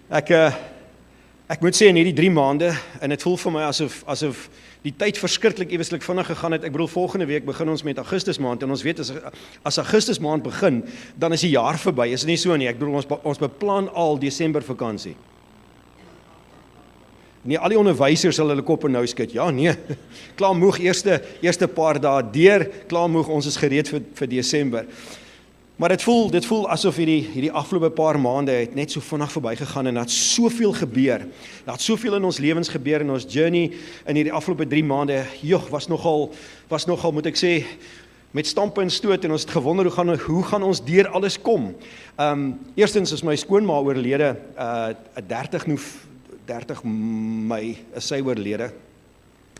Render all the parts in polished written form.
Ek moet sê in hierdie 3 maande, en dit voel vir my asof die tyd verskriklik eweslik vinnig gegaan het. Ek bedoel, volgende week begin ons met Augustus maand, en ons weet as Augustus maand begin, dan is die jaar verby. Is dit nie so nie? Ek bedoel, ons beplan al Desember vakansie. Nee, al die onderwysers sal hulle koppe nou skud. Ja, nee, klaar moeg, eerste paar dae deur, klaar moeg, ons is gereed vir Desember. Maar dit voel asof hierdie afgelope paar maande het net so vinnig verbygegaan en dat soveel gebeur. Dat soveel in ons lewens gebeur in ons journey in hierdie afgelope 3 maande. Was nogal moet ek sê met stampe en stoot, en ons het gewonder hoe gaan ons deur alles kom. Eerstens is my skoonma oorlede 30 Mei is sy oorlede.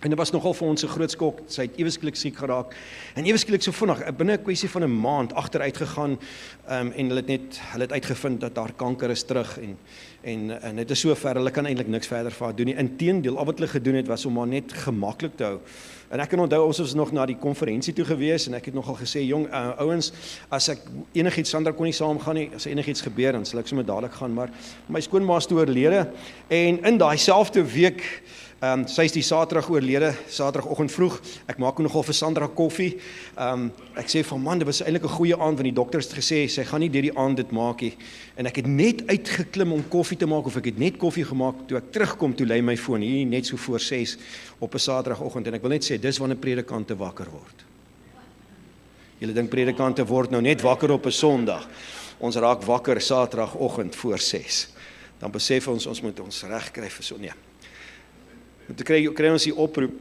En dit was nogal vir ons 'n groot skok. Sy het ewesklik siek geraak. En ewesklik so vinnig, binne 'n kwessie van 'n maand agteruit gegaan, en hulle het uitgevind dat haar kanker is terug, en dit is so ver, hulle kan eintlik niks verder vir haar doen nie. Inteendeel, al wat hulle gedoen het, was om haar net gemaklik te hou. En ek kan onthou, ons was nog na die konferensie toe gewees, en ek het nogal gesê, jong, ouens, as ek enigiets, Sandra kon nie saamgaan nie, as enigiets gebeur, dan sal ek sommer dadelik gaan, maar my skoonma is toe oorlede, en in daai selfde week, sy is die Saterdag oorlede, Saterdagoggend vroeg, ek maak nogal vir Sandra koffie, ek sê van man, dit was eintlik 'n goeie aand, want die dokter het gesê, sy gaan nie deur die aand dit maak nie, en ek het net uitgeklim om koffie te maak, of ek het net koffie gemaak, toe ek terugkom, toe lê my foon, hier net so voor 6 op 'n Saterdagoggend, en ek wil net sê, dis wanneer predikante wakker word. Julle dink predikante word nou net wakker op 'n Sondag, ons raak wakker Saterdagoggend voor 6, dan besef ons moet ons reg kry vir so, nee. Toe kry ons die oproep,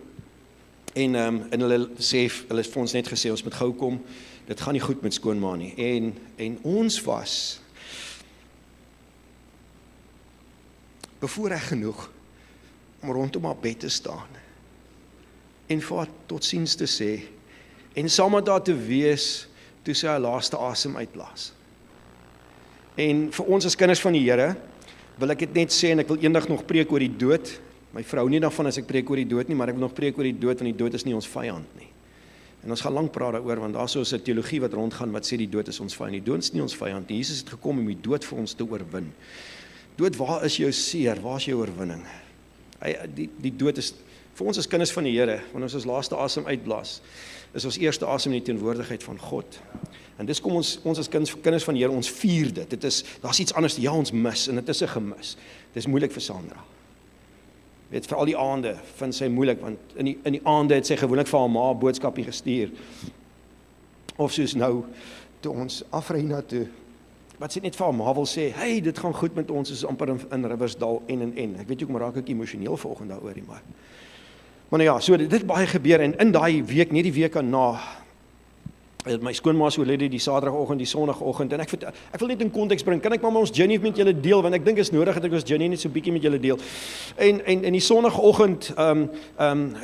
en hulle het vir ons net gesê, ons moet gou kom, dit gaan nie goed met skoonma nie, en ons was bevoorreg genoeg om rondom haar bed te staan, en vir haar totsiens te sê, en saam met haar te wees, toe sy haar laaste asem uitblaas. En vir ons as kinders van die Here, wil ek dit net sê, en ek wil eendag nog preek oor die dood. My vrou nie daarvan as ek preek oor die dood nie, maar ek wil nog preek oor die dood, want die dood is nie ons vyand nie. En ons gaan lank praat daaroor, want daar is 'n teologie wat rondgaan, wat sê die dood is ons vyand. Die dood is nie ons vyand nie. Jesus het gekom om die dood vir ons te oorwin. Dood, waar is jou seer? Waar is jou oorwinning? Die dood is, vir ons as kinders van die Here, wanneer ons laaste asem uitblaas, is ons eerste asem in die teenwoordigheid van God. En dis kom ons as kinders van die Here, ons vier dit. Daar's iets anders, ja, ons mis, en dit is 'n gemis. Dit is moeilik vir Sandra. Weet, vir al die aande vind sy moeilik, want in die aande het sy gewoonlik vir haar ma 'n boodskapie gestuur. Of soos nou, toe ons afry na toe, wat sy net vir haar ma wil sê, hey, dit gaan goed met ons, is amper in Riversdal en. Ek weet nie, maar raak ek emosioneel vanoggend daaroor nie, maar nou ja, so dit het baie gebeur, en in daai week, nie die week daarna, my skoonma is oorlede die Saterdagoggend, die Sondagoggend, en ek wil net in konteks bring, kan ek maar ons journey met julle deel, want ek dink is nodig dat ek ons journey net so bietjie met julle deel. En die Sondagoggend,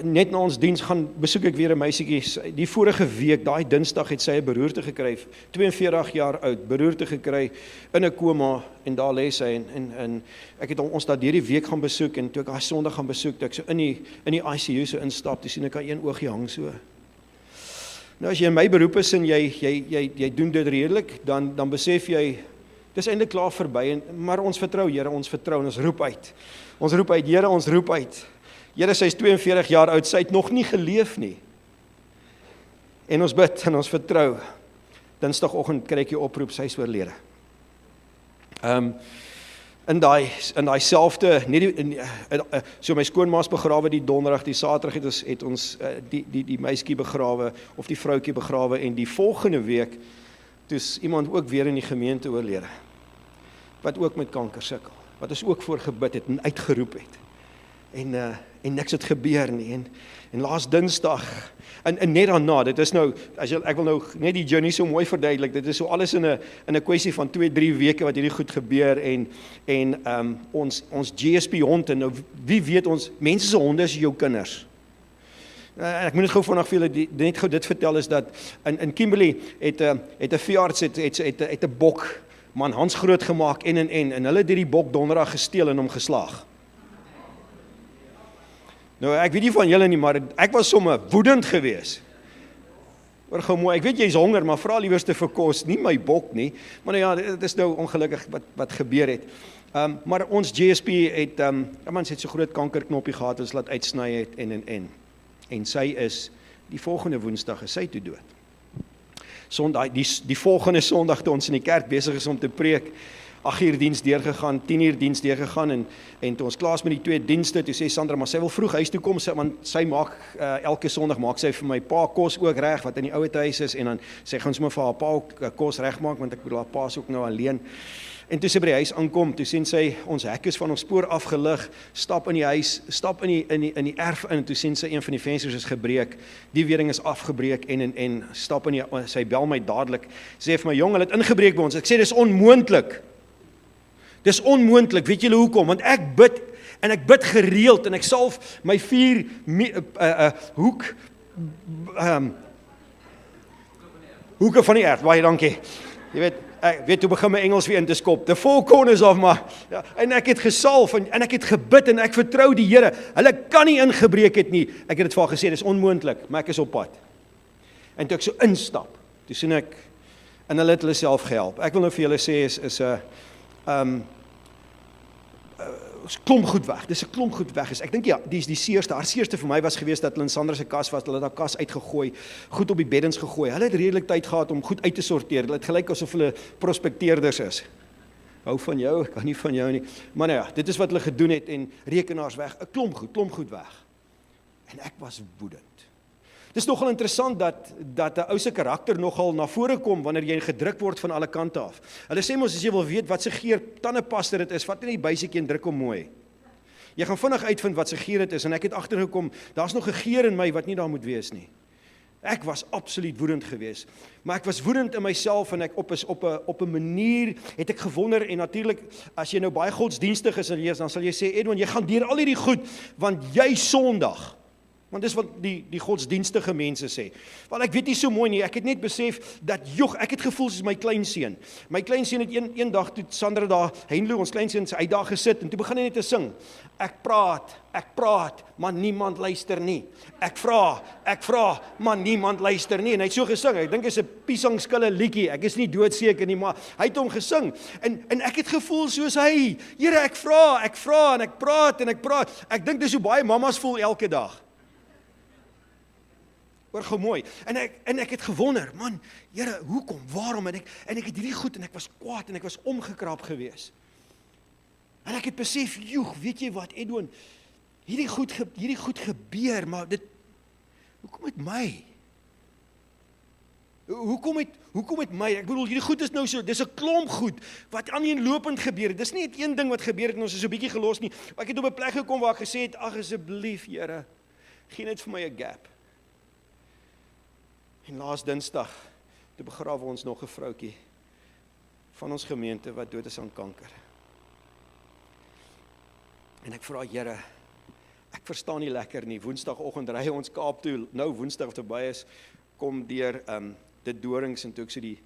net na ons diens gaan besoek ek weer 'n meisietjie, die vorige week, daai Dinsdag het sy 'n beroerte gekry, 42 jaar oud, beroerte gekry, in 'n koma, en daar lê sy, en ek het ons daar deur die week gaan besoek, en toe ek daai Sondag gaan besoek, toe ek so in die ICU so instap, toe sien ek haar een oogie hang so. Nou as jy in my beroep is en jy doen dit redelik, dan besef jy, dis eintlik klaar verby, maar ons vertrou Here, ons vertrou, en ons roep uit. Ons roep uit, Here, ons roep uit. Here, sy is 42 jaar oud, sy het nog nie geleef nie. En ons bid, en ons vertrou. Dinsdagoggend kry ek die oproep, sy is oorlede. In daai selfde, so my skoonma's begrawe die donderdag, die Saterdag het ons die meisietjie begrawe, of die vroutjie begrawe, en die volgende week, toe is iemand ook weer in die gemeente oorlede, wat ook met kanker sukkel, wat ons ook voor gebid het, en uitgeroep het, en niks het gebeur nie, en laas Dinsdag, en net daarna, dit is nou, ek wil nou net die journey so mooi verduidelik, dit is so alles in 'n kwessie van 2-3 weke wat hierdie goed gebeur, en ons GSP hond, en nou, wie weet ons, mense se honde is jou kinders. Ek moet net gou vinnig vir julle net gou dit vertel, is dat in Kimberley het 'n veearts het 'n bok, man Hans groot gemaak, en hulle het die bok donderdag gesteel en hom geslaag. Nou, ek weet nie van julle nie, maar ek was sommer woedend geweest. Hoor gou mooi, ek weet jy's honger, maar vra liewerste vir kos, nie my bok nie. Maar nou ja, dit is nou ongelukkig wat gebeur het. Maar ons GSP het, iemand het so groot kankerknoppie gehad, ons laat uitsny het en sy is, die volgende Woensdag is sy toe dood. Sondag, die volgende Sondag toe ons in die kerk besig is om te preek, 8 uur diens deurgegaan, 10 uur diens deurgegaan en toe ons klaar is met die 2 dienste, toe sê Sandra, maar sy wil vroeg huis toe kom, want sy maak, elke Sondag maak sy vir my pa kos ook reg, wat in die ouete huis is, en dan sê gaan ons maar vir haar pa kos reg maak, want ek bedoel, haar pa is ook nou alleen. En toe sy by die huis aankom, toe sien sy, ons hek is van ons spoor afgelig, stap in die huis, stap in die erf in, toe sien sy een van die vensters is gebreek, die wering is afgebreek, en stap in sy bel my dadelik, sê vir my, jong, hulle het ingebreek by ons, ek sê, dis onmoontlik. Dis onmoontlik, weet julle hoekom? Want ek bid, en ek bid gereeld, en ek salf my 4 hoeke van die erf, baie dankie. Jy weet, ek weet hoe begin my Engels weer in te skop, the 4 corners of my, ja, en ek het gesalf, en ek het gebid, en ek vertrou die Here, hulle kan nie ingebreek het nie, ek het dit vir haar gesê, dis onmoontlik, maar ek is op pad. En toe ek so instap, toe sien ek, en hulle het hulle self gehelp. Ek wil nou vir julle sê, is klomp goed weg, dis 'n klomp goed weg is. Ek dink ja, die seerste, haar seerste vir my was geweest dat hulle in Sandra se kas was, hulle het haar kas uitgegooi, goed op die beddens gegooi. Hulle het redelik tyd gehad om goed uit te sorteer. Hulle het gelyk asof hulle prospekteerders is. Hou van jou, ek kan nie van jou nie. Maar nou ja, dit is wat hulle gedoen het en rekenaars weg, 'n klomp goed weg. En ek was woedend. Dit is nogal interessant dat 'n ou se karakter nogal na vore kom wanneer jy gedruk word van alle kante af. Hulle sê mos as jy wil weet wat se geur tandepasta dit is, vat net die buisietjie en druk hom mooi. Jy gaan vinnig uitvind wat se geur dit is en ek het agtergekom, daar's nog 'n geur in my wat nie daar moet wees nie. Ek was absoluut woedend geweest, maar ek was woedend in myself en ek op 'n manier het ek gewonder en natuurlik as jy nou baie godsdienstig is en lees, dan sal jy sê Edwin, jy gaan deur al hierdie goed want jy Sondag. Want dis wat die godsdienstige mense sê. Want ek weet nie so mooi nie, ek het net besef dat ek het gevoel soos my kleinseun. My kleinseun het eendag toe Sandra daar, Henlo, ons kleinseun, hy daar gesit en toe begin hy net te sing. Ek praat, maar niemand luister nie. Ek vra, maar niemand luister nie. En hy het so gesing, ek dink dit is 'n piesangskille liedjie, ek is nie doodseker nie, maar hy het hom gesing. En ek het gevoel soos hy, Here, ek vra en ek praat. Ek dink dis hoe baie mammas voel elke dag. Hoor gou mooi, en ek het gewonder, man, Here, hoekom, waarom, en ek het hierdie goed, en ek was kwaad, en ek was omgekrap gewees. En ek het besef, weet jy wat, Edwin, hierdie goed gebeur, maar hoekom met my? Hoekom met my? Ek bedoel, hierdie goed is nou so, dis 'n klomp goed, wat aaneenlopend gebeur het, dis nie net een ding wat gebeur het, en ons is so 'n bietjie gelos nie, maar ek het op 'n plek gekom waar ek gesê het, ag asseblief, Here, gee net vir my 'n gap. En laas Dinsdag, toe begrawe ons nog 'n vroutjie van ons gemeente wat dood is aan kanker. En ek vra Here, ek verstaan nie lekker nie, Woensdagoggend ry ons Kaap toe, nou Woensdag verby is, kom deur dit Dorings en toe ek so die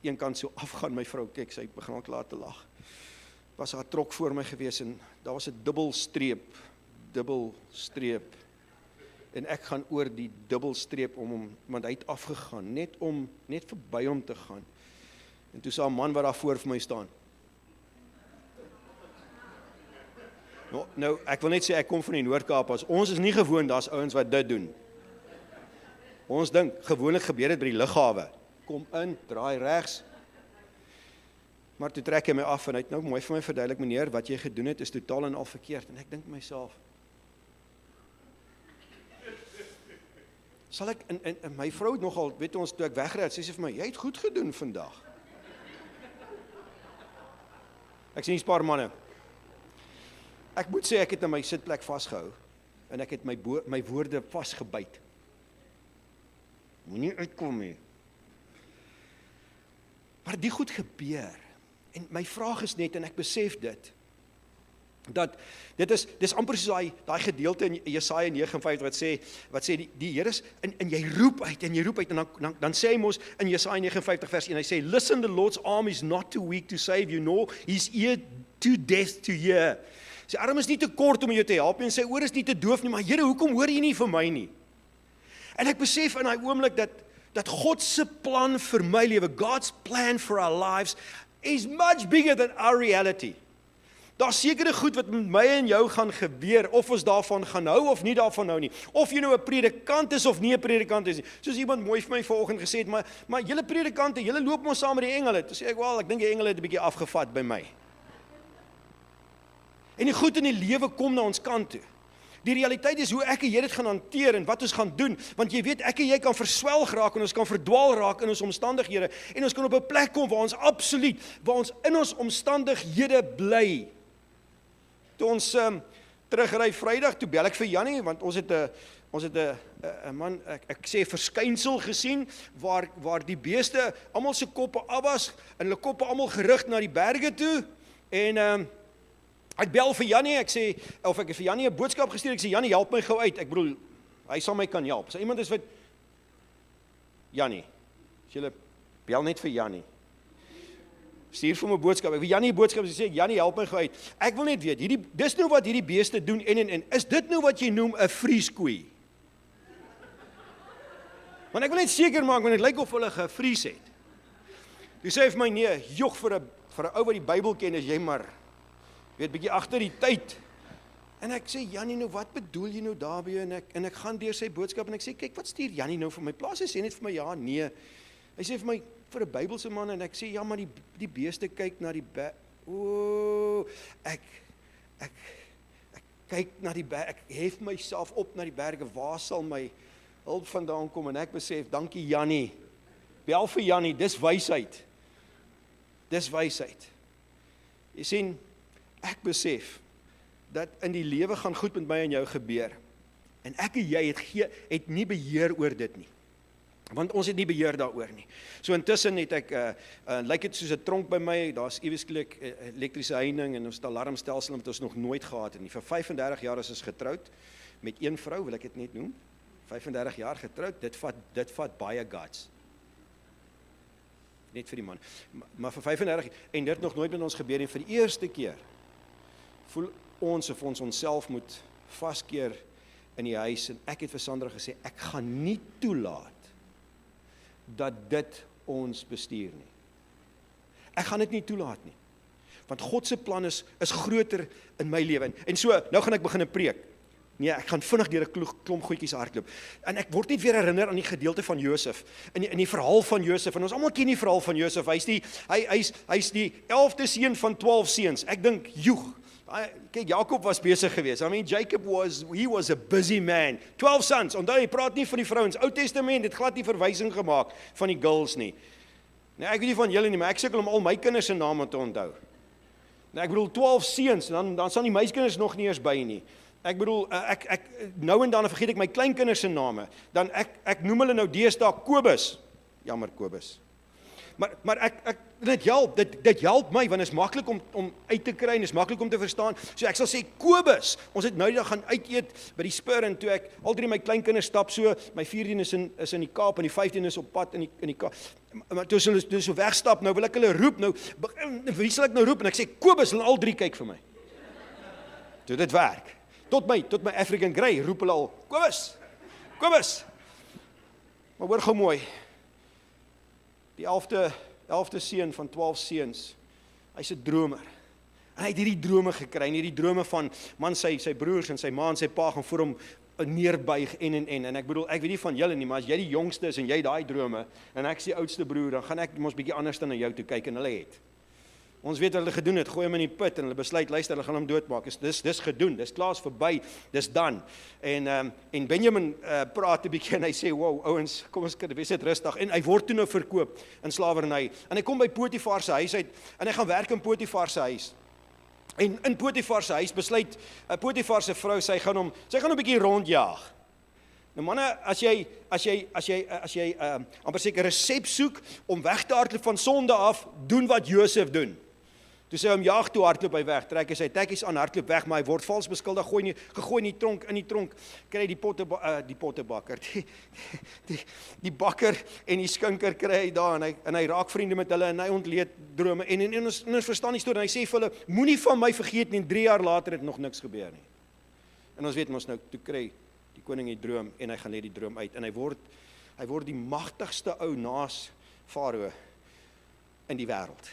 een kant so afgaan, my vrou kyk, sy begin al klaar te lag. Was haar trok voor my gewees en daar was 'n dubbel streep. En ek gaan oor die dubbelstreep om hom, want hy het afgegaan, net verby hom te gaan. En toe sê 'n man wat daar voor vir my staan. Nou, ek wil net sê, ek kom van die Noord-Kaap, ons is nie gewoon, daar's ouens wat dit doen. Ons dink, gewoonlik gebeur dit by die lughawe. Kom in, draai regs. Maar toe trek hy my af en hy het nou mooi vir my verduidelik, meneer, wat jy gedoen het is totaal en al verkeerd. En ek dink myself, sal ek, en my vrou het nogal, weet ons, toe ek wegry het, sê sy vir my, jy het goed gedoen vandag. Ek sê nie spaar manne. Ek moet sê, ek het in my sitplek vasgehou, en ek het my woorde vasgebyt. Moenie uitkom nie. Maar die goed gebeur, en my vraag is net, en ek besef dit, dat dis amper soos daai gedeelte in Jesaja 59 wat sê die Here is en jy roep uit en dan sê hy mos in Jesaja 59 vers 1, hy sê listen, the Lord's arm is not too weak to save you, nor his ear too deaf to hear. Sy arm is nie te kort om jou te help en sy oor is nie te doof nie, maar Here, hoekom hoor jy nie vir my nie? En ek besef in daai oomblik dat God se plan vir my lewe, God's plan for our lives, is much bigger than our reality. Daar's sekere goed wat met my en jou gaan gebeur, of ons daarvan gaan hou of nie daarvan hou nie. Of jy nou 'n predikant is of nie 'n predikant is nie. Soos iemand mooi vir my vanoggend gesê het, maar julle predikante, julle loop mos saam met die engele. Toe sê ek, wel, ek dink die engele het 'n bietjie afgevat by my. En die goed in die lewe kom na ons kant toe. Die realiteit is hoe ek en jy dit gaan hanteer en wat ons gaan doen, want jy weet, ek en jy kan verswelg raak en ons kan verdwaal raak in ons omstandighede en ons kan op 'n plek kom waar ons in ons omstandighede bly. Toe ons terugry Vrydag, toe bel ek vir Jannie, want ons het 'n man, ek sê verskynsel gesien, waar die beeste almal se koppe af was, en hulle koppe almal gerig na die berge toe, en ek bel vir Jannie, ek sê, of ek het vir Jannie 'n boodskap gestuur, ek sê, Jannie, help my gou uit, ek bedoel, hy sal my kan help. So iemand is wat, Jannie, as julle bel net vir Jannie, stuur vir my boodskap, ek wil Jannie 'n boodskap sê, Jannie, help my gou uit. Ek wil net weet, dis nou wat hierdie beeste doen, en is dit nou wat jy noem 'n vrieskoei? Want ek wil net seker maak, want dit lyk of hulle gevries het. Toe sê hy vir my, nee, joeg, vir 'n ou wat die Bybel ken, is jy maar, weet, bietjie agter die tyd. En ek sê, Jannie, nou wat bedoel jy nou daarby? En ek gaan deur sy boodskap, en ek sê, kyk, wat stuur Jannie nou vir my? Plaas hy sê net vir my, ja, nee. Hy sê vir my, vir 'n Bybelse man, en ek sê, ja, maar die beeste kyk na die berg. Ek kyk na die berg, ek hef myself op na die berge, waar sal my hulp vandaan kom? En ek besef, dankie Jannie, bel vir Jannie, dis wysheid. Dis wysheid. Jy sien, ek besef, dat in die lewe gaan goed met my en jou gebeur, en ek en jy het nie beheer oor dit nie. Want ons het nie beheer daaroor nie. So intussen het ek, lyk dit soos 'n tronk by my, daar's ewesklik elektriese heining en ons het alarmstelsel wat ons nog nooit gehad het nie. Vir 35 jaar is ons getroud, met een vrou, wil ek dit net noem. 35 jaar getroud, dit vat baie guts. Net vir die man. Maar vir 35, en dit nog nooit met ons gebeur, en vir die eerste keer, voel ons of ons onsself moet vaskeer in die huis, en ek het vir Sandra gesê, ek gaan nie toelaat dat dit ons bestuur nie. Ek gaan dit nie toelaat nie. Want God se plan is groter in my lewe. En so, nou gaan ek begin 'n preek. Nee, ek gaan vinnig deur 'n klomp goedjies hardloop. En ek word net weer herinner aan die gedeelte van Josef, in die verhaal van Josef. En ons almal ken die verhaal van Josef. Hy's die 11de seun van 12 seuns. Ek dink, joeg. Kyk, Jakob was besig geweest. I mean, Jacob was a busy man. 12 sons. Onthou, hy praat nie van die vrouens. Ou Testament het glad nie verwysing gemaak van die girls nie. Nee, ek weet nie van julle nie, maar ek sukkel om al my kinders se name te onthou. Nee, ek bedoel 12 seuns, dan staan die meiskinders nog nie eers by nie. Ek bedoel, ek nou en dan vergeet ek my kleinkinders se name. Dan ek noem hulle nou deesdae Kobus. Jammer Kobus. Maar dit help my, want dit is maklik om uit te kry en is maklik om te verstaan. So ek sal sê, Kobus, ons het nou die dag gaan uit eet by die Spur, en toe ek al drie my kleinkinders stap so, my 14 is in die Kaap, en die 15 is op pad in die Kaap. Maar toe hulle so wegstap, nou wil ek hulle roep, wie sal ek nou roep? En ek sê, Kobus, en al drie kyk vir my. Toe dit werk. Tot my African Grey roep hulle al, Kobus. Maar hoor gou mooi, die 11de seun van 12 seuns, hy's 'n dromer. En hy het hierdie drome gekry, en hierdie drome van, man, sy broers en sy ma en sy pa gaan voor hom neerbuig en ek bedoel, ek weet nie van julle nie, maar as jy die jongste is en jy daai drome, en ek is die oudste broer, dan gaan ek mos bietjie anders dan na jou toe kyk, en hulle het. Ons weet wat hulle gedoen het, gooi hom in die put, en hulle besluit, luister, hulle gaan hom doodmaak, dis gedoen, dis klaar verby, dis dan. En Benjamin praat 'n bietjie, en hy sê, wow, ouens, kom ons wees net rustig, en hy word toe nou verkoop in slawerny, en hy kom by Potifar se huis uit, en hy gaan werk in Potifar se huis. En in Potifar se huis besluit Potifar se vrou, sy gaan hom 'n bietjie rondjaag. Nou manne, as jy amper seker 'n resep soek om weg te hardloop van sonde af, doen wat Josef doen. Toe sy hom jaag toe, hardloop hy weg, trek hy sy tekkies aan, hardloop weg, maar hy word vals beskuldig, gegooi in die tronk, kry die pottebakker, die bakker en die skinker kry hy daar, en hy raak vriende met hulle, en hy ontleed drome, en ons verstaan die storie, en hy sê vir hulle, moenie van my vergeet nie, en 3 jaar later het nog niks gebeur nie. En ons weet ons nou, toe kry die koning die droom, en hy gaan lê die droom uit, en hy word Hy word die magtigste ou naas Farao in die wêreld.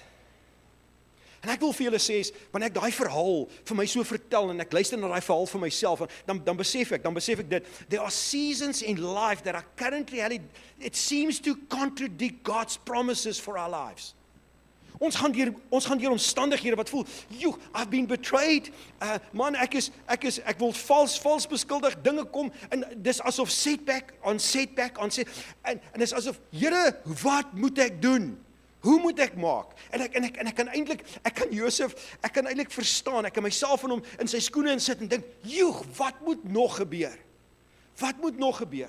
En ek wil vir julle sê, wanneer ek daai verhaal vir my so vertel, en ek luister na daai verhaal vir myself, dan besef ek dit, there are seasons in life that are currently, it seems to contradict God's promises for our lives. Ons gaan deur omstandighede wat voel, I've been betrayed, man, ek word vals beskuldig, dinge kom, en dis asof setback, on setback, en dis asof, Here, wat moet ek doen? Hoe moet ek maak? En ek kan Josef, ek kan eintlik verstaan, ek kan myself in hom in sy skoene insit en dink, wat moet nog gebeur? Wat moet nog gebeur?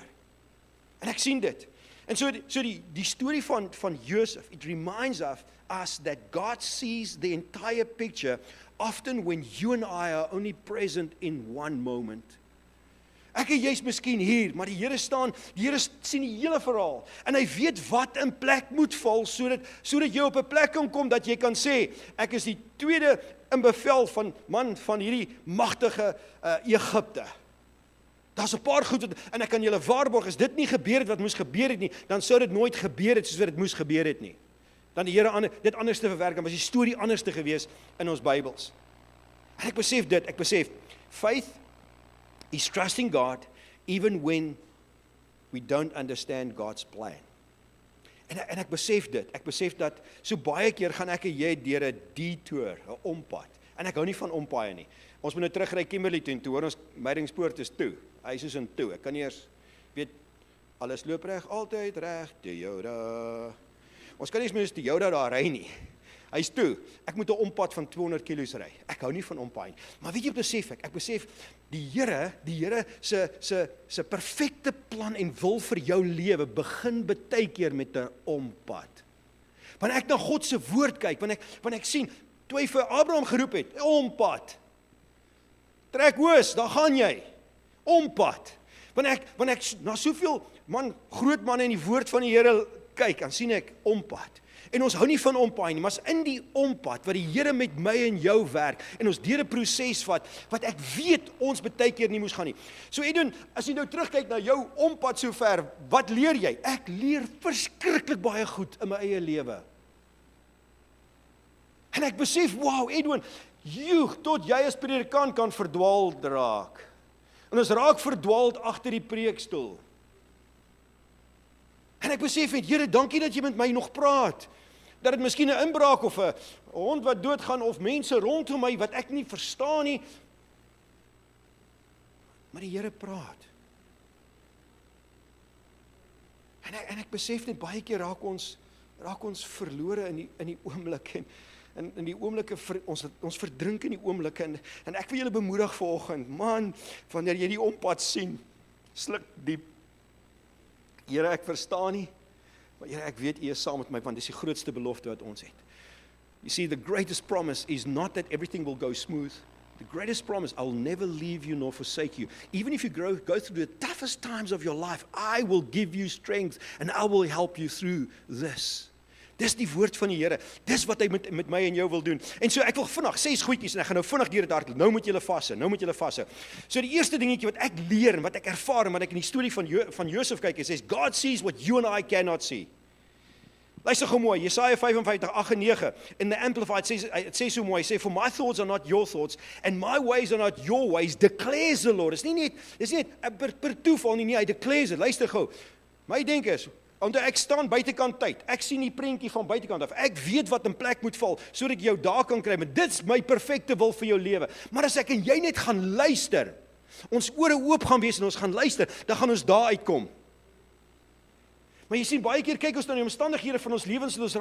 En ek sien dit. En so die storie van Josef, it reminds us that God sees the entire picture, often when you and I are only present in one moment. Ek en jy's miskien hier, maar die Here sien die hele verhaal, en hy weet wat in plek moet val, sodat jy op 'n plek kan kom, dat jy kan sê, ek is die tweede in bevel van hierdie magtige Egipte. Daar's 'n paar goed, en ek kan julle waarborg, as dit nie gebeur het wat moes gebeur het nie, dan sou dit nooit gebeur het soos wat dit moes gebeur het nie. Dan die Here dit anders te verwerk, dan was die storie anders te gewees in ons Bybels. En ek besef, faith is trusting God even when we don't understand God's plan. En ek besef dat so baie keer gaan ek en jy deur 'n detour, 'n ompad. En ek hou nie van ompaaie nie. Ons moet nou terugry Kimberley toe, en toe hoor ons Meyringspoort is toe. Hy is soos in toe. Ek kan nie eers weet, alles loop reg, altyd reg, Toyota. Ons kan nie eens met die Toyota daar ry nie. Hy's toe. Ek moet 'n ompad van 200 kilos ry. Ek hou nie van ompaai. Maar weet jy wat besef ek? Ek besef die Here se perfekte plan en wil vir jou lewe begin baie keer met 'n ompad. Wanneer ek na God se woord kyk, wanneer ek sien toe hy vir Abraham geroep het, ompad. Trek oos, daar gaan jy. Ompad. Wanneer ek na soveel groot manne in die woord van die Here kyk, dan sien ek ompad. En ons hou nie van ompaai nie, maar in die ompad wat die Here met my en jou werk, en ons deur 'n proses vat, wat ek weet ons baie keer nie moes gaan nie. So Edwin, as jy nou terugkyk na jou ompad so ver, wat leer jy? Ek leer verskriklik baie goed in my eie lewe. En ek besef, wow, Edwin, tot jy as predikant kan verdwaal raak. En ons raak verdwaald agter die preekstoel. En ek besef net, Here, dankie dat jy met my nog praat. Dat dit miskien 'n inbraak of 'n hond wat doodgaan of mense rondom my wat ek nie verstaan nie. Maar die Here praat. En ek besef net baie keer raak ons verlore in die oomblik en in die oomblikke ons verdrink in die oomblikke en ek wil julle bemoedig vanoggend, man, wanneer jy die ompad sien, sluk diep. Here, ek verstaan nie, maar Here, ek weet U is saam met my, want dis die grootste belofte wat ons het. You see, the greatest promise is not that everything will go smooth. The greatest promise, I will never leave you nor forsake you. Even if you go through the toughest times of your life, I will give you strength and I will help you through this. Dis die woord van die Here. Dis wat hy met my en jou wil doen. En so ek wil vinnig 6 goedjies en ek gaan nou vinnig deur dit hardloop. Nou moet julle vashou. So die eerste dingetjie wat ek leer en wat ek ervaar en wat ek in die storie van Josef kyk, is God sees what you and I cannot see. Luister gou mooi, Jesaja 55:8-9 in the Amplified it says so mooi, hy sê, for my thoughts are not your thoughts and my ways are not your ways, declares the Lord. Dis nie net per toeval nie, hy declares dit. Luister gou. My denk is, want ek staan buitekant tyd. Ek sien die prentjie van buitekant af. Ek weet wat in plek moet val sodat ek jou daar kan kry. Maar dit's my perfekte wil vir jou lewe. Maar as ek en jy net gaan luister, ons ore oop gaan wees en ons gaan luister, dan gaan ons daar uitkom. Maar jy sien, baie keer kyk ons na die omstandighede van ons lewens en ons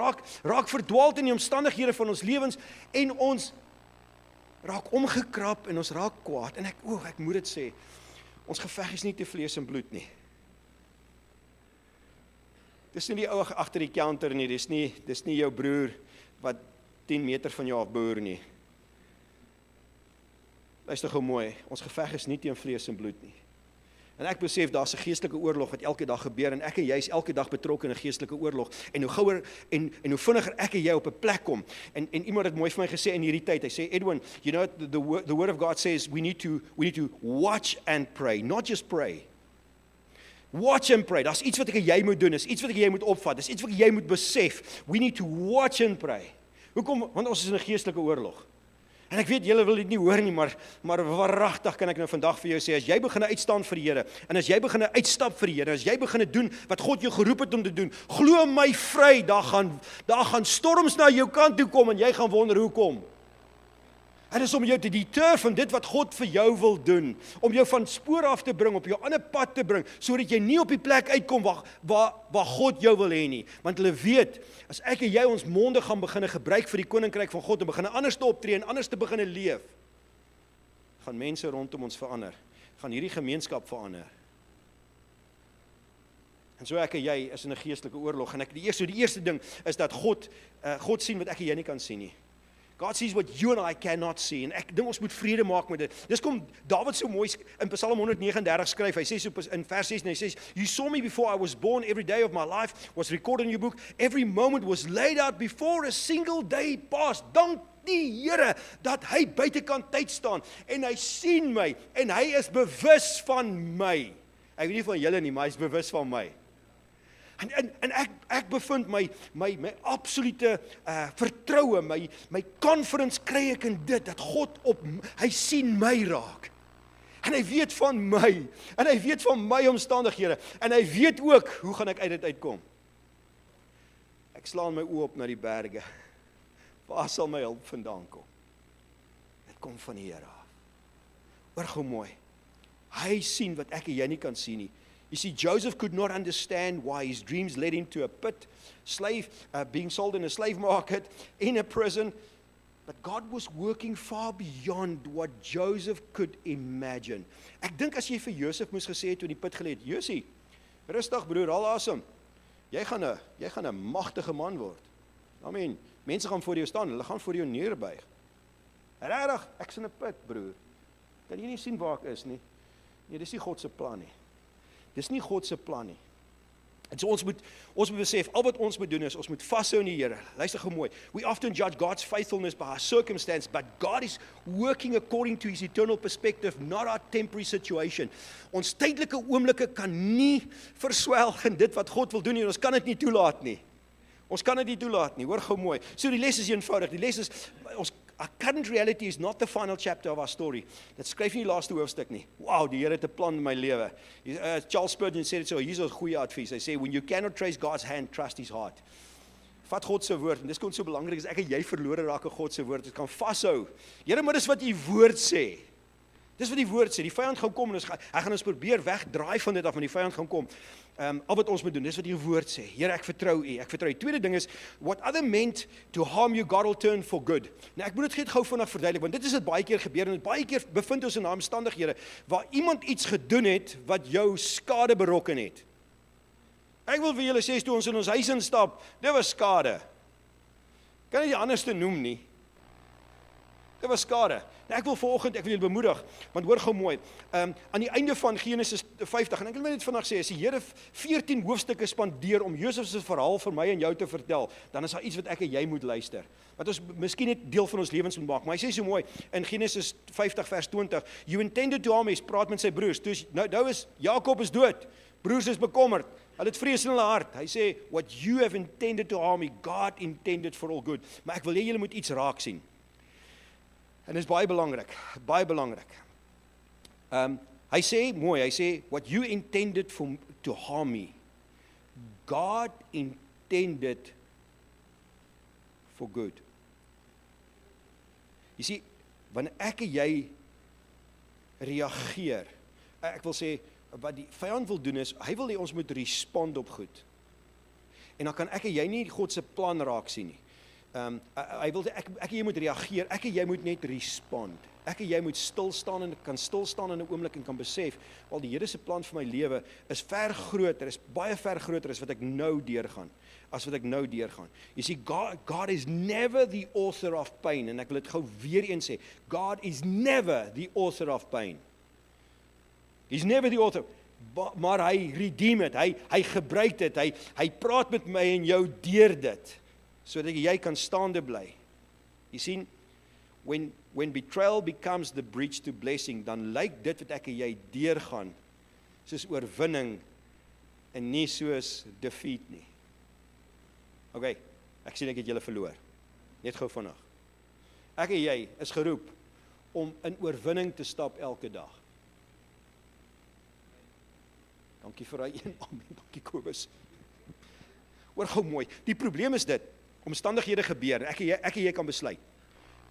raak verdwaald in die omstandighede van ons lewens en ons raak omgekrap en ons raak kwaad. En ek moet dit sê, ons geveg is nie te vlees en bloed nie. Dis nie die ou agter die counter nie, dis nie jou broer wat 10 meter van jou af boer nie. Luister gou mooi, ons geveg is nie teen vlees en bloed nie. En ek besef daar's 'n geestelike oorlog wat elke dag gebeur en ek en jy is elke dag betrokke in 'n geestelike oorlog. En hoe gouer en hoe vinniger ek en jy op 'n plek kom. En iemand het mooi vir my gesê in hierdie tyd. Hy sê, Edwin, you know the word of God says we need to watch and pray, not just pray. Watch and pray. Daar's iets wat ek en jy moet doen, dis iets wat ek en jy moet opvat, dis iets wat ek en jy moet besef. We need to watch and pray. Hoekom? Want ons is in 'n geestelike oorlog. En ek weet julle wil dit nie hoor nie, maar waaragtig kan ek nou vandag vir jou sê, as jy begin uitstaan vir die Here, en as jy begin uitstap vir die Here, as jy begin doen wat God jou geroep het om te doen, glo my vry, daar gaan storms na jou kant toe kom en jy gaan wonder hoekom. En dit is om jou te deter van dit wat God vir jou wil doen, om jou van spoor af te bring, op jou ander pad te bring, sodat jy nie op die plek uitkom waar God jou wil hê nie. Want hulle weet, as ek en jy ons monde gaan begin gebruik vir die koninkryk van God, en begin anders te optree en anders te begin leef, gaan mense rondom ons verander, gaan hierdie gemeenskap verander. En so ek en jy is in 'n geestelike oorlog, en die eerste ding is dat God sien wat ek en jy nie kan sien nie. God sees what you and I cannot see. En ek dink ons moet vrede maak met dit. Dis kom Dawid so mooi in Psalm 139 skryf. Hy sê so in vers 6, hy sê, "You saw me before I was born, every day of my life was recorded in your book. Every moment was laid out before a single day passed." Dank die Here dat hy buitekant tyd staan en hy sien my en hy is bewus van my. Ek weet nie van julle nie, maar hy is bewus van my. En ek bevind my absolute vertroue, my confidence kry ek in dit, dat God hy sien my raak. En hy weet van my, en hy weet van my omstandighede, en hy weet ook, hoe gaan ek uit dit uitkom? Ek slaan my oë op na die berge. Waar sal my hulp vandaan kom? Dit kom van die Here af. Hoor gou mooi. Hy sien wat ek en jy nie kan sien nie. You see, Joseph could not understand why his dreams led him to a pit, being sold in a slave market, in a prison. But God was working far beyond what Joseph could imagine. Ek dink as jy vir Josef moes gesê het toe in die put gelê het, Josie, rustig broer, haal asem. Jy gaan 'n magtige man word. Amen. Mense gaan voor jou staan, hulle gaan voor jou neerbuig. Regtig, ek's in 'n put, broer. Kan jy nie sien waar ek is nie? Nee, dis nie God se plan nie. Dis nie God se plan nie. En so ons moet besef, al wat ons moet doen is, ons moet vashou in die Here. Luister gou mooi. We often judge God's faithfulness by our circumstance, but God is working according to his eternal perspective, not our temporary situation. Ons tydelike oomblikke kan nie verswel in dit wat God wil doen nie, en ons kan dit nie toelaat nie. Ons kan dit nie toelaat nie, hoor gou mooi. So die les is eenvoudig, die les is, our current reality is not the final chapter of our story. Dit skryf nie die laaste hoofstuk nie. Wow, die Here het 'n plan in my lewe. Charles Spurgeon sê dit so, hier's 'n goeie advies. Hy sê, when you cannot trace God's hand, trust his heart. Vat God se woord, en dis kom so belangrik, as ek en jy verlore raak aan God se woord, ons kan vashou. Here, maar dis wat u woord sê. Dis wat die woord sê, die vyand gaan kom, en hy gaan ons probeer wegdraai van dit af, en die vyand gaan kom. Al wat ons moet doen, dis wat die woord sê. Here, ek vertrou u, ek vertrou u. Tweede ding is, what other meant to harm you, God will turn for good. Nou, ek moet dit gou vinnig verduidelik, want dit is dit baie keer gebeur, en baie keer bevind ons in omstandighede, waar iemand iets gedoen het, wat jou skade berokken het. Ek wil vir julle sê, toe ons in ons huis instap, dit was skade. Kan jy anders te noem nie? Dit was skade. Nou, ek wil julle bemoedig, want hoor gou mooi, aan die einde van Genesis 50, en ek wil net vandag sê, as die Here 14 hoofstukke spandeer om Josef se verhaal vir my en jou te vertel, dan is daar iets wat ek en jy moet luister. Wat ons miskien net deel van ons lewens moet maak. Maar hy sê so mooi, in Genesis 50 vers 20, you intended to harm me, praat met sy broers, dus nou is, Jakob is dood, broers is bekommerd, hulle het vrees in hulle hart. Hy sê, what you have intended to harm me, God intended for all good. Maar ek wil hê julle moet iets raak sien. En dit is baie belangrik, baie belangrik. Hy sê, what you intended to harm me, God intended for good. Jy sien, wanneer ek en jy reageer, ek wil sê, wat die vyand wil doen is, hy wil hê ons moet respond op goed. En dan kan ek en jy nie God se plan raak sien nie. Hy wil ek en jy moet reageer, ek en jy moet net respond. Ek en jy moet stilstaan en kan stilstaan in 'n oomblik en kan besef, wel die Here se plan vir my lewe is ver groter, is baie ver groter as wat ek nou deurgaan. You see, God is never the author of pain, en ek wil dit gou weer eens sê, God is never the author of pain. He's never the author, maar hy redeem het, hy gebruik dit, hy praat met my en jou deur dit, sodat jy kan staande bly. You sien, when betrayal becomes the breach to blessing, dan lyk dit wat ek en jy deurgaan, soos oorwinning en nie soos defeat nie. OK, ek sien ek het julle verloor. Net gou vinnig. Ek en jy is geroep om in oorwinning te stap elke dag. Dankie vir daai een amen, dankie Kobus. Hoor gou mooi, die probleem is dit, omstandighede gebeur, ek en jy kan besluit.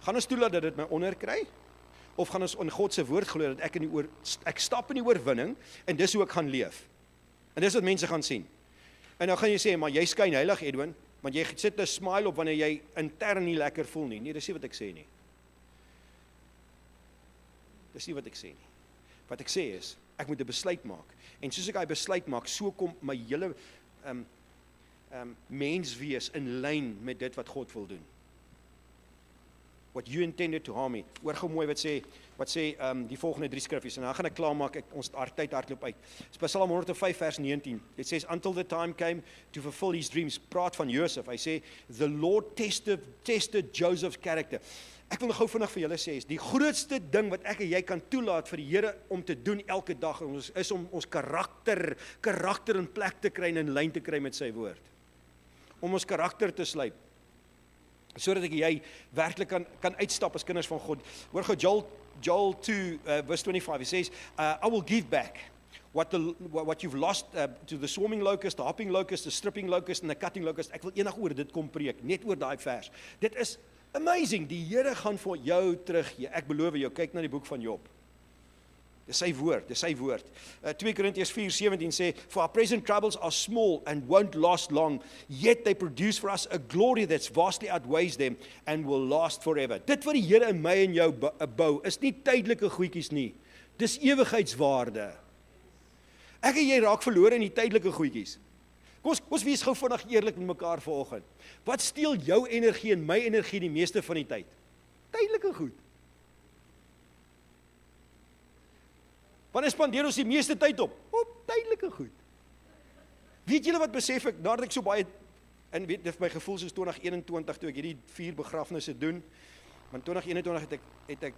Gaan ons toelaat dat dit my onderkry? Of gaan ons in God se woord glo dat ek stap in die oorwinning en dis hoe ek gaan leef? En dis wat mense gaan sien. En nou gaan jy sê, maar jy skyn heilig Edwin, want jy sit 'n smile op wanneer jy intern nie lekker voel nie. Nee, dis nie wat ek sê nie. Dis nie wat ek sê nie. Wat ek sê is, ek moet 'n besluit maak. En soos ek daai besluit maak, so kom my hele menswees in lyn met dit wat God wil doen. What you intended to harm me. Hoor gou mooi wat sê die volgende 3 skriffies en dan gaan ek klaarmaak, ons tyd hardloop uit. Psalm 105 vers 19. It says until the time came to fulfill his dreams. Praat van Josef. Hy sê the Lord tested Joseph's character. Ek wil nog gou vinnig vir julle sê, is die grootste ding wat ek en jy kan toelaat vir die Here om te doen elke dag, is om ons karakter in plek te kry en in lyn te kry met sy woord. Om ons karakter te slyp, sodat ek en jy werklik kan uitstap as kinders van God. Hoor gou Joel 2 verse 25, he says, I will give back what you've lost to the swarming locust, the hopping locust, the stripping locust and the cutting locust. Ek wil eendag oor dit kom preek, net oor daai vers. Dit is amazing, die Here gaan vir jou teruggee. Ek beloof jou, kyk na die boek van Job. Dis sy woord, 2 Korintiërs 4:17 sê, for our present troubles are small and won't last long, yet they produce for us a glory that's vastly outweighs them and will last forever. Dit wat die Here in my en jou bou, is nie tydelike goedjies nie. Dis ewigheidswaarde. Ek en jy raak verlore in die tydelike goedjies. Kom ons wees gou vinnig eerlik met mekaar vanoggend. Wat steel jou energie en my energie die meeste van die tyd? Tydelike goed. Wanneer spandeer ons die meeste tyd op? Op tydelike goed. Weet julle wat besef ek, nadat ek so baie, en weet dit vir my gevoel soos 2021, toe ek hierdie 4 begrafnisse doen, want 2021 het ek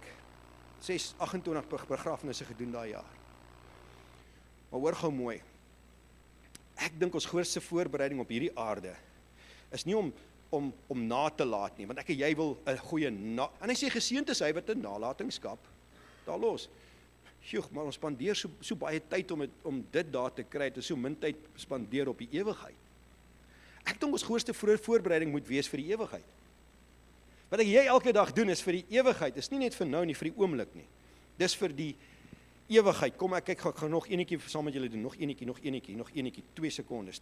28 begrafnisse gedoen daai jaar. Maar hoor gou mooi, ek dink ons grootste voorbereiding op hierdie aarde, is nie om na te laat nie, want ek en jy wil 'n goeie en hy sê geseënd is hy wat 'n nalatenskap daar los. Sjoeg, maar ons spandeer so baie tyd om dit daar te kry, het ons so min tyd spandeer op die ewigheid. Ek dink ons grootste voorbereiding moet wees vir die ewigheid. Wat ek jy elke dag doen is vir die ewigheid, is nie net vir nou nie, vir die oomblik nie. Dis vir die ewigheid. Kom ek gaan nog enetjie saam met julle doen, nog enetjie, 2 sekondes.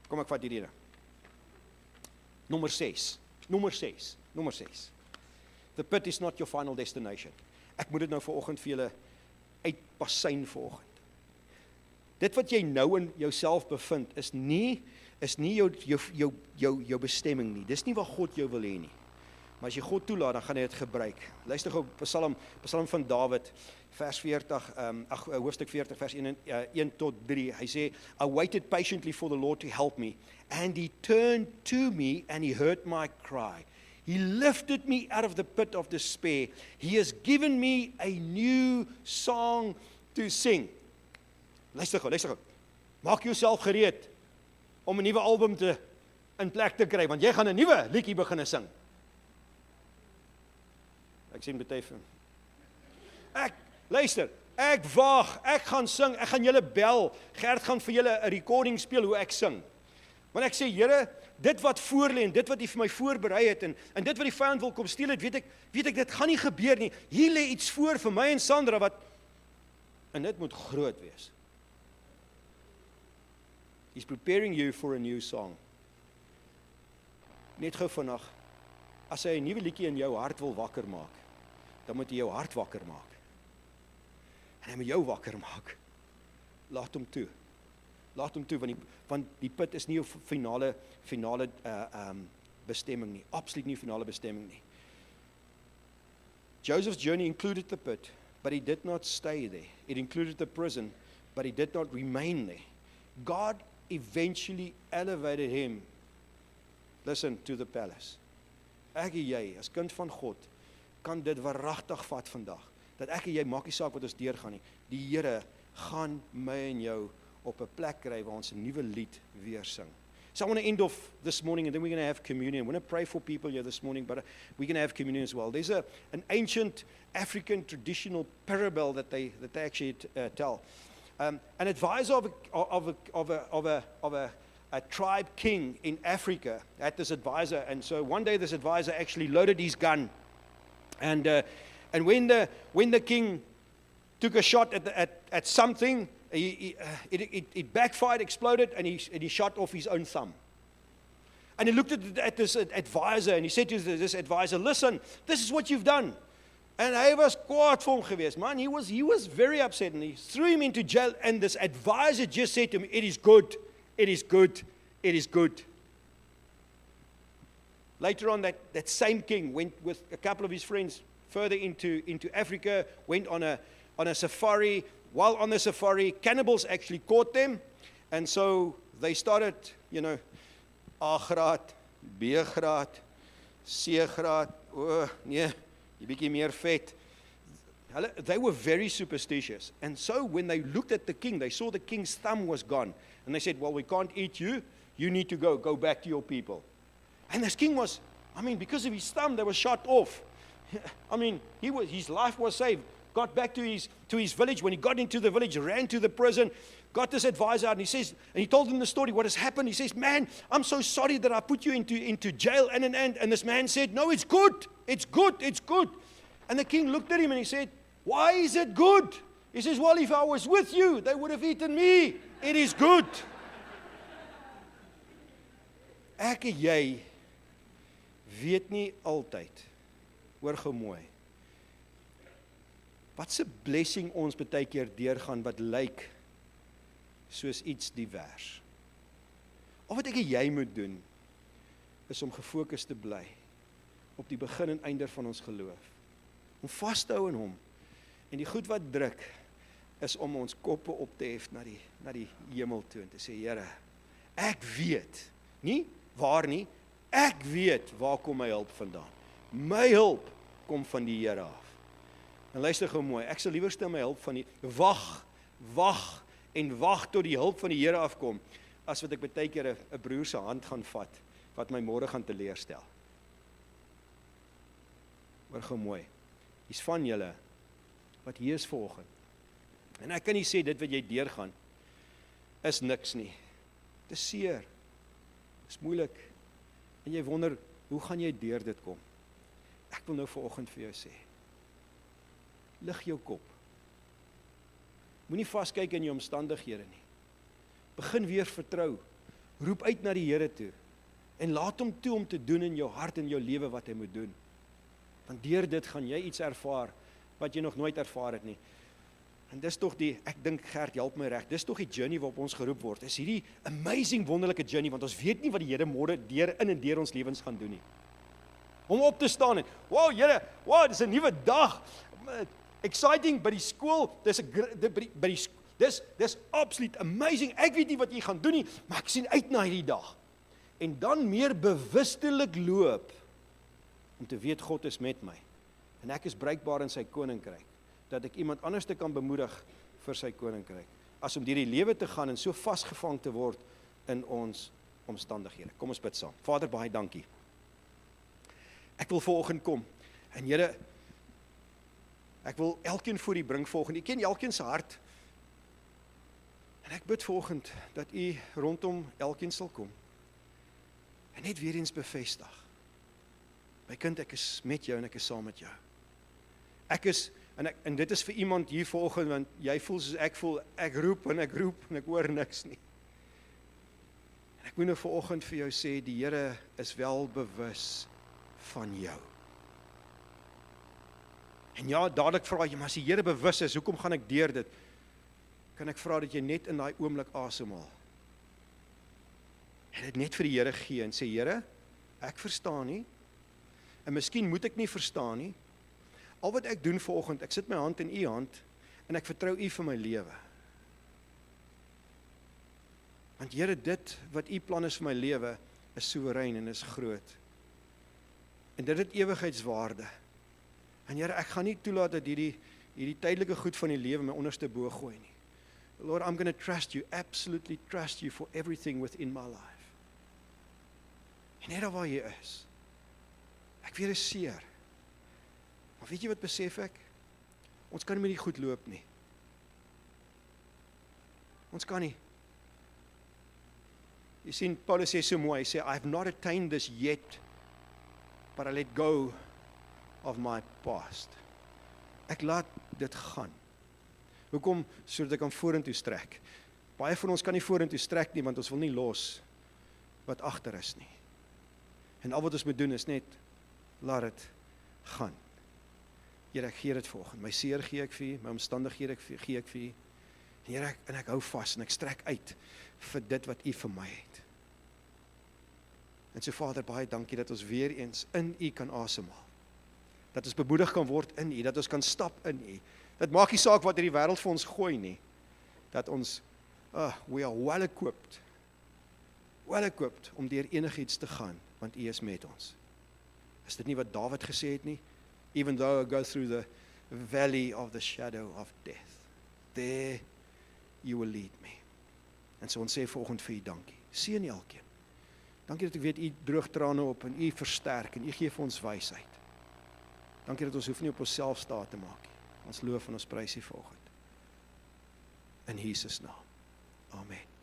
Kom ek vat hierdie. Nommer 6. The pit is not your final destination. Ek moet dit nou vanoggend vir julle uitpasyn vanoggend. Dit wat jy nou in jouself bevind is nie jou bestemming nie. Dis nie wat God jou wil hê nie. Maar as jy God toelaat, dan gaan hy dit gebruik. Luister gou Psalm van Dawid, hoofstuk 40 vers 1 tot 3. Hy sê, I waited patiently for the Lord to help me, and he turned to me and he heard my cry. He lifted me out of the pit of despair. He has given me a new song to sing. Luister gou. Maak jouself gereed om 'n nuwe album in plek te kry, want jy gaan 'n nuwe liedjie begin sing. Ek sien baie van. Luister, ek waag, ek gaan sing, ek gaan julle bel. Gert gaan vir julle 'n recording speel hoe ek sing. Want ek sê, Here, dit wat voor lê en dit wat U vir my voorberei het en dit wat die vyand wil kom steel het, weet ek dit gaan nie gebeur nie. Hier lê iets voor vir my en Sandra en dit moet groot wees. He's preparing you for a new song. Net gou vandag, as hy 'n nuwe liedjie in jou hart wil wakker maak, dan moet hy jou hart wakker maak. En hy moet jou wakker maak. Laat hom toe, want die put is nie jou finale bestemming nie, absoluut nie finale bestemming nie. Joseph's journey included the pit, but he did not stay there. It included the prison, but he did not remain there. God eventually elevated him, listen, to the palace. Ek en jy, as kind van God, kan dit waaragtig vat vandag. dat ek en jy, maak nie saak wat ons deurgaan nie, die Here gaan my en jou op 'n plek kry waar ons 'n nuwe lied weer sing. So I want to end off this morning, and then we're going to have communion. I want to pray for people here this morning, but we're going to have communion as well. There's an ancient African traditional parable that they actually tell. An advisor of a tribe king in Africa had this advisor, and so one day this advisor actually loaded his gun, and when the king took a shot at something, it backfired, exploded, and he shot off his own thumb. And he looked at this advisor, and he said to this advisor, "Listen, this is what you've done." And hy was kwaad vir hom geweest, man. He was very upset, and he threw him into jail. And this advisor just said to him, "It is good, it is good, it is good." Later on, that same king went with a couple of his friends further into Africa, went on a safari. While on the safari, cannibals actually caught them, and so they started, A-graad, B-graad, C-graad, nee, die bietjie meer vet. They were very superstitious, and so when they looked at the king, they saw the king's thumb was gone, and they said, "Well, we can't eat you, you need to go back to your people." And this king was, because of his thumb, they were shot off. His life was saved. Got back to his village. When he got into the village, ran to the prison, got this advisor out, and he told him the story, what has happened. He says, "Man, I'm so sorry that I put you into jail." And this man said, "No, it's good. It's good. It's good." And the king looked at him and he said, "Why is it good?" He says, "Well, if I was with you, they would have eaten me. It is good." Ek en jy weet nie altyd, hoor gou mooi, wat se blessing ons baie keer deurgaan wat lyk soos iets divers. Al wat ek en jy moet doen, is om gefokus te bly op die begin en einde van ons geloof. Om vas te hou in hom. En die goed wat druk, is om ons koppe op te hef na die hemel toe en te sê, Here, ek weet, nie waar nie, ek weet waar kom my hulp vandaan. My hulp kom van die Here af. En luister gou mooi, ek sal liewer stel my hulp van die wag tot die hulp van die Here afkom, as wat ek baie keer 'n broer se hand gaan vat, wat my môre gaan teleurstel. Hoor gou mooi, hier's van julle, wat hier is vanoggend, en ek kan nie sê dit wat jy deurgaan, is niks nie. Dit is seer, dit is moeilik, en jy wonder, hoe gaan jy deur dit kom? Ek wil nou vanoggend vir jou sê, lig jou kop. Moenie vaskyk in jou omstandighede nie. Begin weer vertrou. Roep uit na die Here toe. En laat hom toe om te doen in jou hart en jou lewe wat hy moet doen. Want deur dit gaan jy iets ervaar wat jy nog nooit ervaar het nie. En dis tog ek dink Gert, help my reg, dis tog die journey waarop ons geroep word. Dis hierdie amazing, wonderlike journey, want ons weet nie wat die Here môre in en deur ons lewens gaan doen nie. Om op te staan en, wow, Here, wow, dis 'n nuwe dag. Exciting by die skool, dis absoluut amazing, ek weet nie wat jy gaan doen nie, maar ek sien uit na hierdie dag. En dan meer bewustelik loop, om te weet God is met my, en ek is bruikbaar in sy koninkryk, dat ek iemand anders te kan bemoedig vir sy koninkryk, as om deur die lewe te gaan en so vasgevang te word in ons omstandighede. Kom ons bid saam. Vader, baie dankie. Ek wil vanoggend kom, en Here, ek wil elkeen voor U bring vanoggend. U ken elkeen se hart. En ek bid vanoggend dat U rondom elkeen sal kom. En net weer eens bevestig. My kind, ek is met jou en ek is saam met jou. Ek is, en dit is vir iemand hier vanoggend, want jy voel soos ek voel, ek roep en ek hoor niks nie. En ek moet nou vanoggend vir jou sê, die Here is wel bewus van jou. En ja, dadelik vra jy, maar as die Here bewus is, hoekom gaan ek deur dit? Kan ek vra dat jy net in daai oomblik asemhaal. En dit net vir die Here gee en sê, Here, ek verstaan nie, en miskien moet ek nie verstaan nie. Al wat ek doen vanoggend, ek sit my hand in U hand, en ek vertrou U vir my lewe. Want Here, dit wat U plan is vir my lewe, is soewerein en is groot. En dit het ewigheidswaarde. En Here, ek gaan nie toelaat dat hierdie hierdie tydelike goed van die lewe my onderste bo gooi nie. Lord, I'm going to trust you, absolutely trust you for everything within my life. En net waar jy is. Ek weet dit is seer. Maar weet jy wat besef ek? Ons kan nie met die goed loop nie. Ons kan nie. Jy sien, Paulus sê so mooi, hy sê, I have not attained this yet, but I let go of my past. Ek laat dit gaan. Hoekom? Sodat ek kan vorentoe strek. Baie van ons kan nie vorentoe strek nie, want ons wil nie los wat agter is nie. En al wat ons moet doen is net, laat dit gaan. Here, ek gee dit volgende. My seer gee ek vir U, my omstandighede gee ek vir U. Here, en ek hou vas en ek strek uit vir dit wat U vir my het. En so Vader, baie dankie dat ons weer eens in U kan asemhaal. Dat ons bemoedig kan word in U, dat ons kan stap in U. Dit maak nie saak wat hierdie wêreld vir ons gooi nie. Dat ons, we are well equipped om deur enigiets te gaan, want U is met ons. Is dit nie wat Dawid gesê het nie? Even though I go through the valley of the shadow of death, there you will lead me. En so ons sê vanoggend vir U dankie. Seën elkeen. Dankie dat ek weet U droog trane op en U versterk en U gee vir ons wysheid. Dankie dat ons hoef nie op onsself staat te maak nie. Ons loof en ons prys U vanoggend. In Jesus naam. Amen.